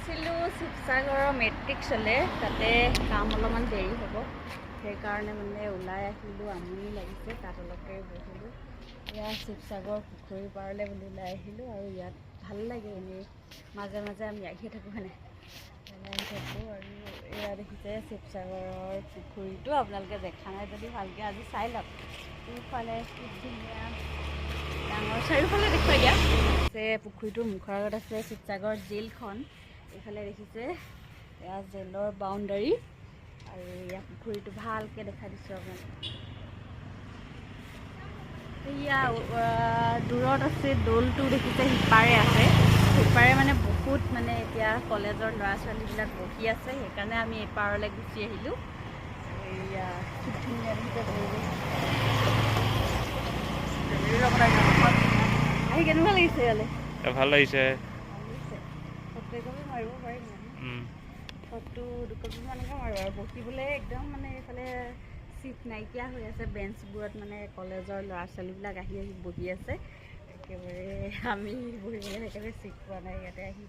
গৈছিলোঁ শিৱসাগৰৰ মেট্ৰিকছলৈ, তাতে কাম অলপমান দেৰি হ'ব, সেইকাৰণে মানে ওলাই আহিলোঁ। আমনি লাগিছে, তাত অলপ দেৰি বহিলোঁ। এয়া শিৱসাগৰ পুখুৰী পাৰলৈ বুলি ওলাই আহিলোঁ, আৰু ইয়াত ভাল লাগে এনেই মাজে মাজে আমি আহি থাকোঁ মানে আহি থাকোঁ। আৰু এয়া দেখিছে শিৱসাগৰৰ পুখুৰীটো, আপোনালোকে দেখা নাই যদি ভালকৈ আজি চাই লওক। ইফালে কি ধুনীয়া ডাঙৰ, চাৰিওফালে দেখুৱাই দিয়া আছে। পুখুৰীটোৰ মুখৰ আগত আছে শিৱসাগৰ জেলখন, এইফালে দেখিছে এয়া জেলৰ বাউণ্ডাৰী, আৰু এয়া পুখুৰীটো ভালকৈ দেখাই দিছোঁ আপোনালোকক। এয়া দূৰত আছে দৌলটো দেখিছে, সিপাৰে আছে, সিপাৰে মানে বহুত মানে এতিয়া কলেজৰ ল'ৰা ছোৱালীবিলাক বহি আছে, সেইকাৰণে আমি এপাৰলৈ গুচি আহিলোঁ। এয়া কি ধুনীয়া দেখিছে আহি কেনেকুৱা লাগিছে ইয়ালৈ? ভাল লাগিছে। ফটো একপি মাৰিব পাৰিম মানে, ফটো দুকপি মানকৈ মাৰোঁ আৰু বহিবলৈ একদম মানে এইফালে চিট নাইকিয়া হৈ আছে বেঞ্চবোৰত, মানে কলেজৰ ল'ৰা ছোৱালীবিলাক আহি বহি আছে, একেবাৰে আমি বহিবলৈ সেইকাৰণে চিট পোৱা নাই, ইয়াতে আহি